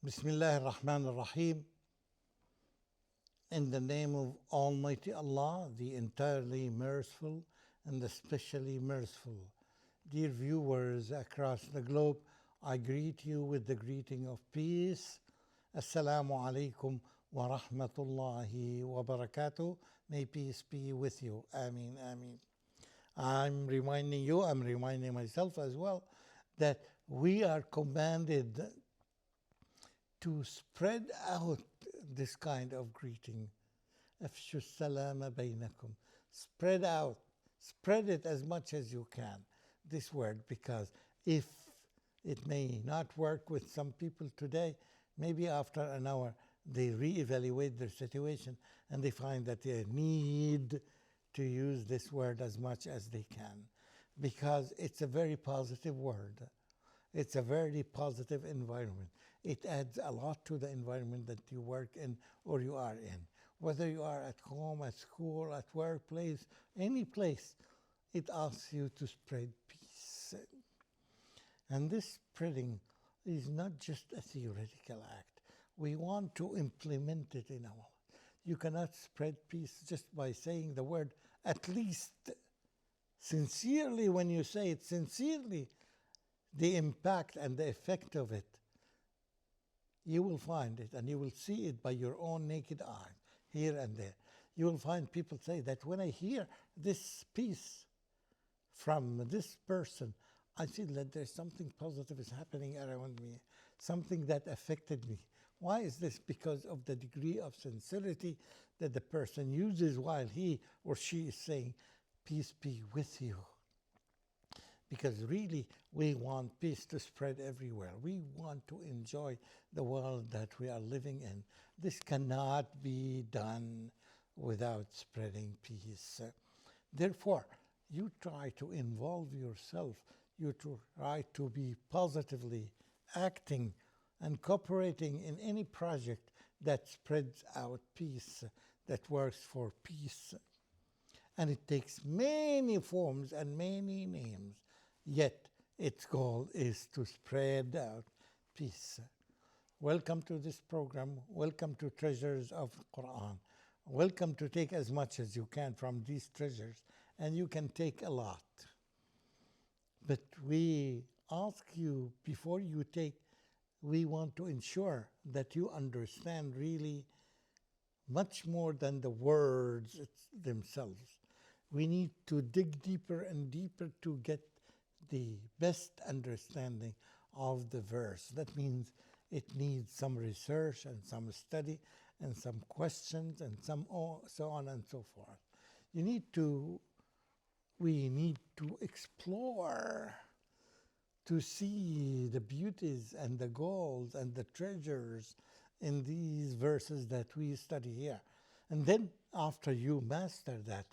Bismillah ar-Rahman ar-Rahim. In the name of Almighty Allah, the entirely merciful and especially merciful. Dear viewers across the globe, I greet you with the greeting of peace. Assalamu alaikum wa rahmatullahi wa barakatuh. May peace be with you. Ameen, ameen. I'm reminding myself as well, that we are commanded to spread out this kind of greeting. Afshu salama baynakum. Spread out. Spread it as much as you can, this word, because if it may not work with some people today, maybe after an hour they reevaluate their situation and they find that they need to use this word as much as they can, because it's a very positive word. It's a very positive environment. It adds a lot to the environment that you work in or you are in. Whether you are at home, at school, at workplace, any place, it asks you to spread peace. And this spreading is not just a theoretical act. We want to implement it in our life. You cannot spread peace just by saying the word, at least sincerely. When you say it sincerely, the impact and the effect of it, you will find it and you will see it by your own naked eye, here and there. You will find people say that when I hear this piece from this person, I feel that there's something positive is happening around me, something that affected me. Why is this? Because of the degree of sincerity that the person uses while he or she is saying, peace be with you. Because really, we want peace to spread everywhere. We want to enjoy the world that we are living in. This cannot be done without spreading peace. Therefore, you try to involve yourself. You try to be positively acting and cooperating in any project that spreads out peace, that works for peace. And it takes many forms and many names. Yet its goal is to spread out peace. Welcome to this program. Welcome to Treasures of Quran. Welcome to take as much as you can from these treasures, and you can take a lot. But we ask you, before you take, we want to ensure that you understand really much more than the words themselves. We need to dig deeper and deeper to get the best understanding of the verse. That means it needs some research and some study and some questions and so on and so forth. We need to explore to see the beauties and the goals and the treasures in these verses that we study here. And then after you master that,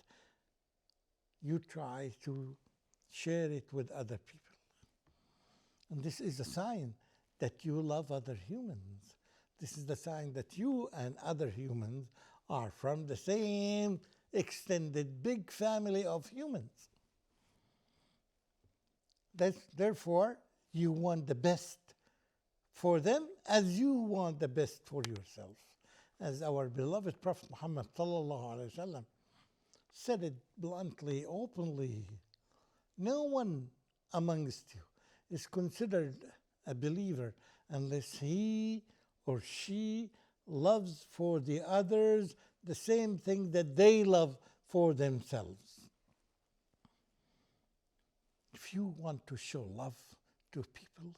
you try to share it with other people. And this is a sign that you love other humans. This is the sign that you and other humans are from the same extended big family of humans. Therefore, you want the best for them as you want the best for yourself. As our beloved Prophet Muhammad ﷺ said it bluntly, openly, no one amongst you is considered a believer unless he or she loves for the others the same thing that they love for themselves. If you want to show love to people,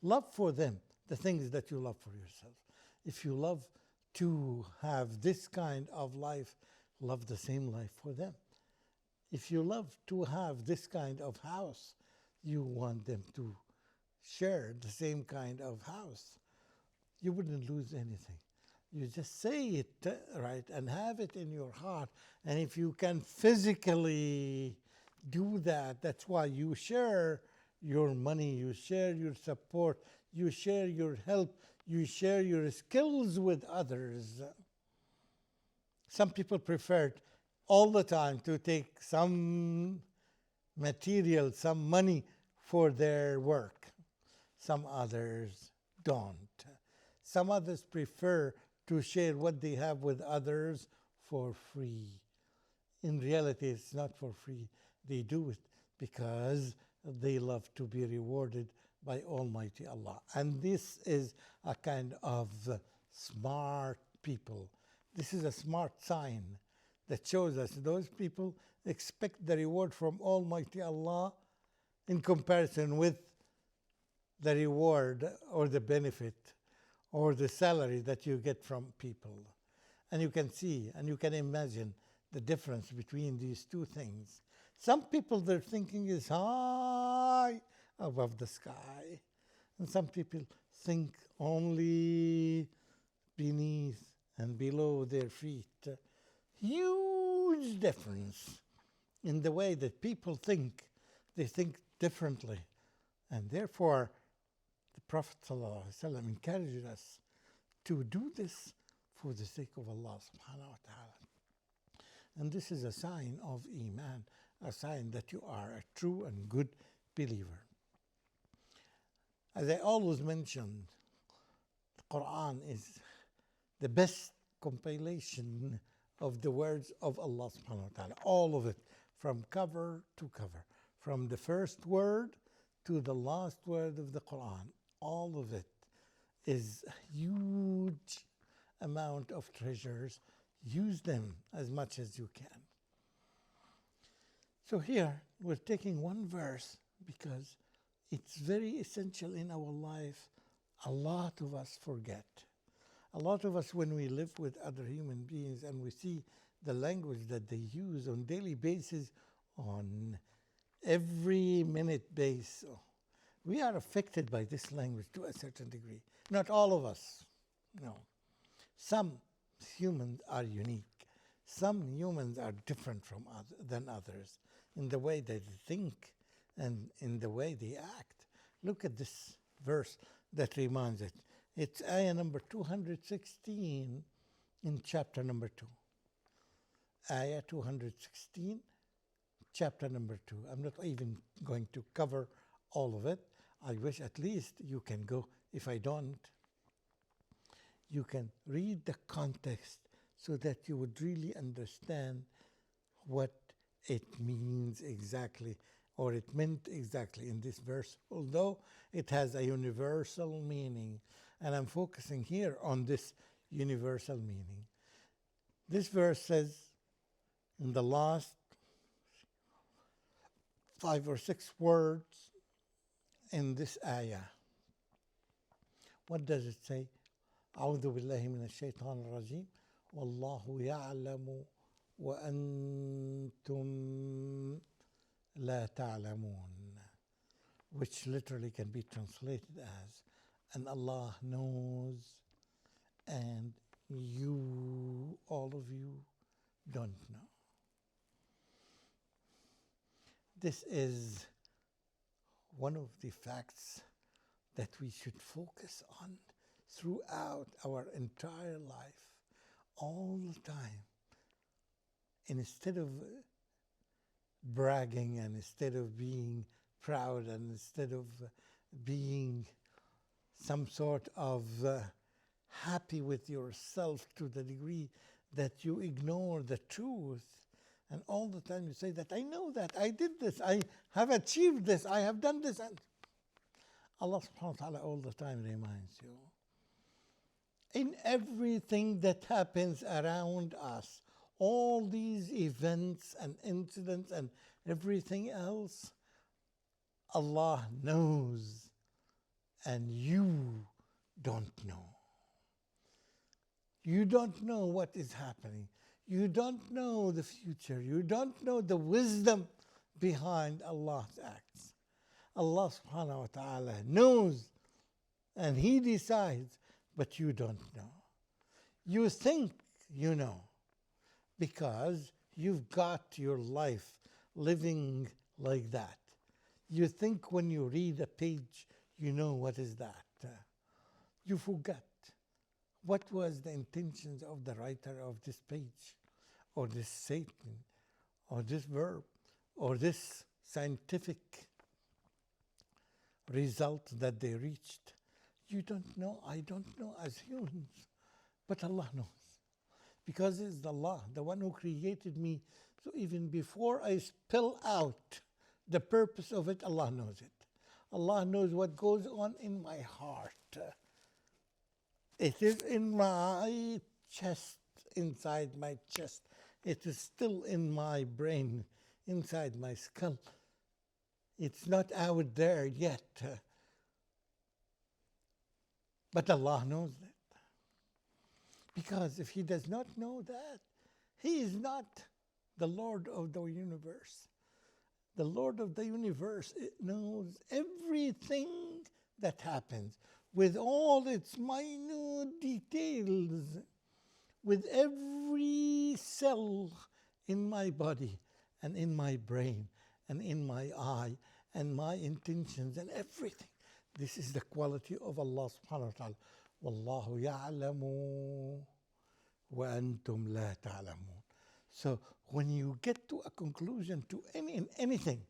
love for them the things that you love for yourself. If you love to have this kind of life, love the same life for them. If you love to have this kind of house, you want them to share the same kind of house. You wouldn't lose anything. You just say it right and have it in your heart. And if you can physically do that, that's why you share your money, you share your support, you share your help, you share your skills with others. Some people prefer all the time to take some material, some money for their work. Some others don't. Some others prefer to share what they have with others for free. In reality, it's not for free. They do it because they love to be rewarded by Almighty Allah. And this is a kind of smart people. This is a smart sign that shows us those people expect the reward from Almighty Allah in comparison with the reward or the benefit or the salary that you get from people. And you can see and you can imagine the difference between these two things. Some people, their thinking is high above the sky. And some people think only beneath and below their feet. Huge difference in the way that people think. They think differently. And therefore, the Prophet ﷺ encouraged us to do this for the sake of Allah subhanahu wa ta'ala. And this is a sign of Iman, a sign that you are a true and good believer. As I always mention, the Quran is the best compilation of the words of Allah subhanahu wa ta'ala. All of it, from cover to cover. From the first word to the last word of the Quran. All of it is a huge amount of treasures. Use them as much as you can. So here we're taking one verse because it's very essential in our life. A lot of us forget. A lot of us, when we live with other human beings and we see the language that they use on daily basis, on every minute basis, we are affected by this language to a certain degree. Not all of us, no. Some humans are unique. Some humans are different than others in the way they think and in the way they act. Look at this verse that reminds it. It's ayah number 216 in chapter number 2. Ayah 216, chapter number 2. I'm not even going to cover all of it. I wish at least you can go. If I don't, you can read the context so that you would really understand what it means exactly, or it meant exactly in this verse, although it has a universal meaning. And I'm focusing here on this universal meaning. This verse says in the last 5 or 6 words in this ayah, what does it say? أعوذ بالله من الشيطان الرجيم والله يعلم وأنتم لا تعلمون, which literally can be translated as, and Allah knows and you, all of you, don't know. This is one of the facts that we should focus on throughout our entire life, all the time. Instead of bragging and instead of being proud and instead of being some sort of happy with yourself to the degree that you ignore the truth, and all the time you say that, I know that, I did this, I have achieved this, I have done this. And Allah subhanahu wa ta'ala all the time reminds you. In everything that happens around us, all these events and incidents and everything else, Allah knows and you don't know. You don't know what is happening. You don't know the future. You don't know the wisdom behind Allah's acts. Allah subhanahu wa ta'ala knows and He decides, but you don't know. You think you know because you've got your life living like that. You think when you read a page, you know what is that. You forget. What was the intentions of the writer of this page, or this statement, or this verb, or this scientific result that they reached? You don't know, I don't know as humans, but Allah knows. Because it's Allah, the one who created me. So even before I spill out the purpose of it, Allah knows it. Allah knows what goes on in my heart. It is in my chest, inside my chest. It is still in my brain, inside my skull. It's not out there yet. But Allah knows that. Because if He does not know that, He is not the Lord of the universe. The Lord of the universe knows everything that happens with all its minute details, with every cell in my body and in my brain and in my eye and my intentions and everything. This is the quality of Allah subhanahu wa ta'ala. Wallahu ya'lamu wa antum la ta'lamun. So when you get to a conclusion to anything,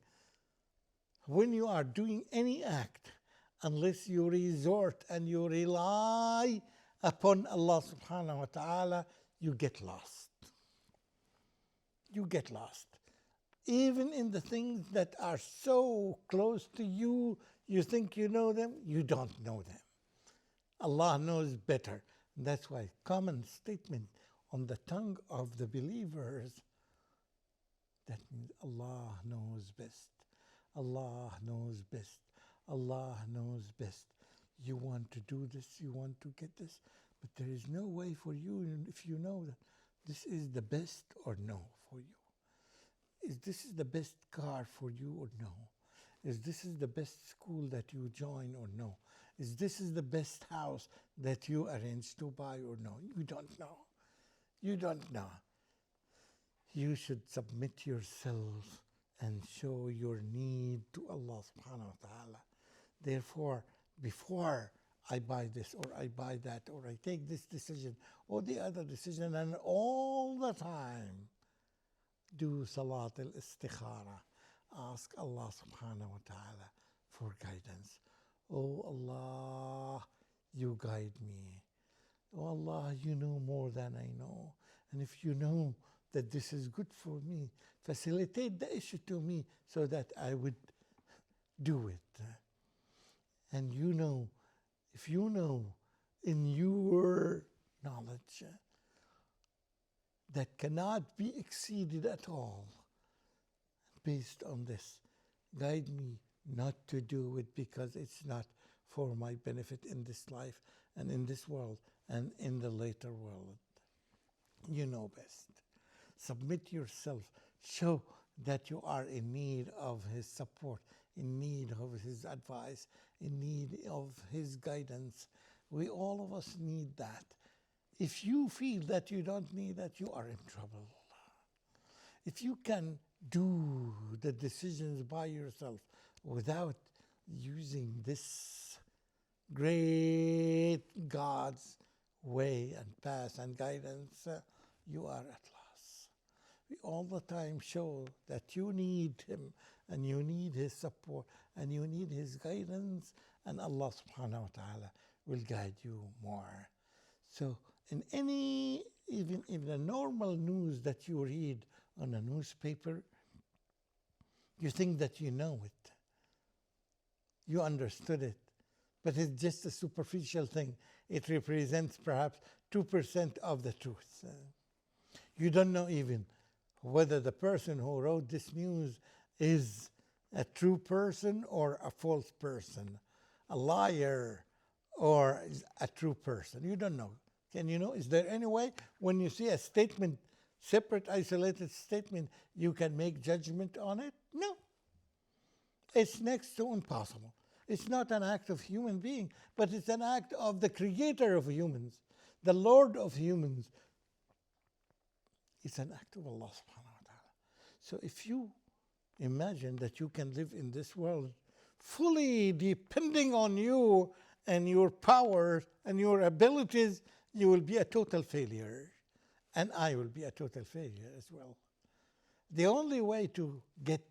when you are doing any act, unless you resort and you rely upon Allah subhanahu wa ta'ala, you get lost. You get lost. Even in the things that are so close to you, you think you know them, you don't know them. Allah knows better. That's why common statement on the tongue of the believers, that means Allah knows best. Allah knows best. Allah knows best. You want to do this, you want to get this, but there is no way for you if you know that this is the best or no for you. Is this is the best car for you or no? Is this is the best school that you join or no? Is this is the best house that you arrange to buy or no? You don't know. You don't know. You should submit yourself and show your need to Allah subhanahu wa ta'ala. Therefore, before I buy this or I buy that or I take this decision or the other decision, and all the time do Salat al-Istikhara. Ask Allah subhanahu wa ta'ala for guidance. Oh Allah, you guide me. Oh Allah, you know more than I know. And if you know that this is good for me, facilitate the issue to me so that I would do it. And you know, if you know in your knowledge that cannot be exceeded at all, based on this, guide me not to do it because it's not for my benefit in this life and in this world and in the later world. You know best. Submit yourself. Show that you are in need of His support, in need of His advice, in need of His guidance. We all of us need that. If you feel that you don't need that, you are in trouble. If you can do the decisions by yourself without using this great God's way and path and guidance, you are at loss. We all the time show that you need Him and you need His support and you need His guidance, and Allah subhanahu wa ta'ala will guide you more. So in any, even the normal news that you read on a newspaper, you think that you know it. You understood it. But it's just a superficial thing. It represents perhaps 2% of the truth. You don't know even whether the person who wrote this news is a true person or a false person, a liar or a true person. You don't know. Can you know? Is there any way when you see a statement, separate, isolated statement, you can make judgment on it? No. It's next to impossible. It's not an act of human being, but it's an act of the creator of humans, the Lord of humans. It's an act of Allah subhanahu wa ta'ala. So if you imagine that you can live in this world fully depending on you and your powers and your abilities, you will be a total failure. And I will be a total failure as well. The only way to get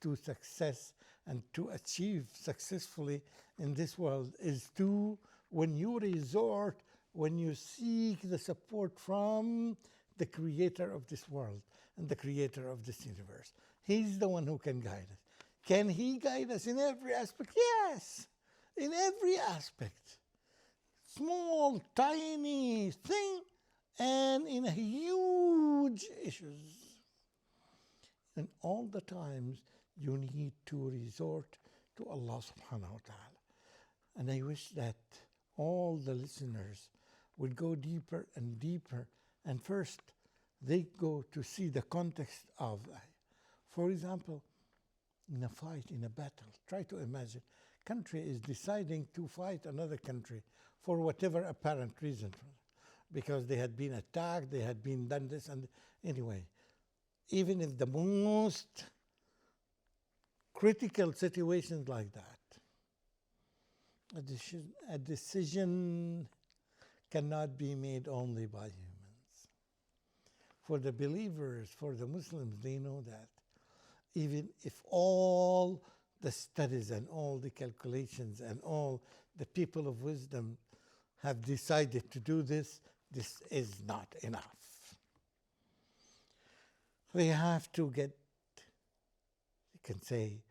to success and to achieve successfully in this world is to when you resort, when you seek the support from the creator of this world and the creator of this universe. He's the one who can guide us. Can he guide us in every aspect? Yes, in every aspect. Small, tiny thing and in huge issues. And all the times you need to resort to Allah subhanahu wa ta'ala. And I wish that all the listeners would go deeper and deeper. And first, they go to see the context of, for example, in a fight, in a battle. Try to imagine, country is deciding to fight another country for whatever apparent reason, because they had been attacked, they had been done this, and anyway, even if the most critical situations like that, a decision cannot be made only by humans. For the believers, for the Muslims, they know that even if all the studies and all the calculations and all the people of wisdom have decided to do this, this is not enough. They have to get, you can say,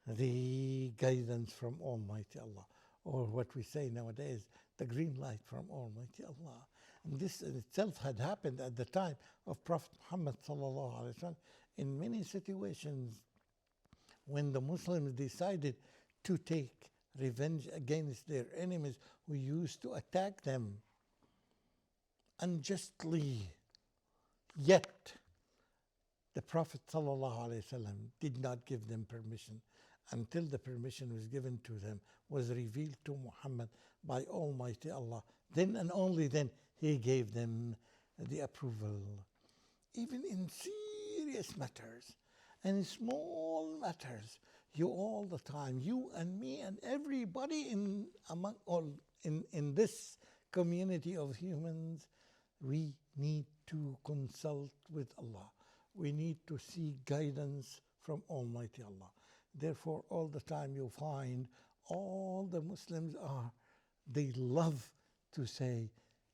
the guidance from Almighty Allah, or what we say nowadays, the green light from Almighty Allah. And this in itself had happened at the time of Prophet Muhammad sallallahu alaihi wasallam. In many situations, when the Muslims decided to take revenge against their enemies who used to attack them unjustly, yet the Prophet ﷺ did not give them permission until the permission was given to them, was revealed to Muhammad by Almighty Allah. Then and only then he gave them the approval. Even in serious matters and in small matters, you all the time, you and me and everybody in this community of humans, we need to consult with Allah. We need to seek guidance from Almighty Allah. Therefore, all the time you find all the Muslims they love to say,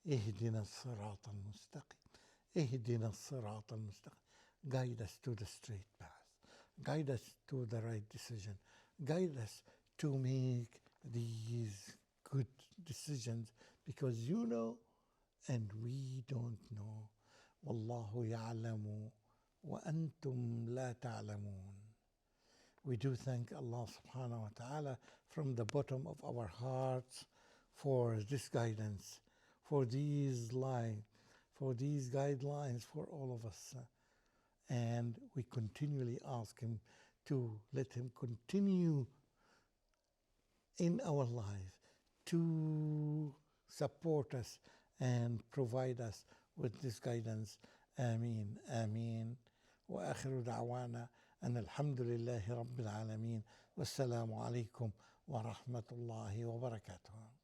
Ihdina as-sirat al-mustaqim. Ihdina as-sirat al-mustaqim. Guide us to the straight path. Guide us to the right decision. Guide us to make these good decisions, because you know and we don't know. Wallahu ya'lamu wa antum la ta'lamun. We do thank Allah subhanahu wa ta'ala from the bottom of our hearts for this guidance, for these lines, for these guidelines for all of us. And we continually ask Him to let Him continue in our life to support us and provide us with this guidance. Ameen, Ameen. وآخر دعوانا أن الحمد لله رب العالمين والسلام عليكم ورحمة الله وبركاته.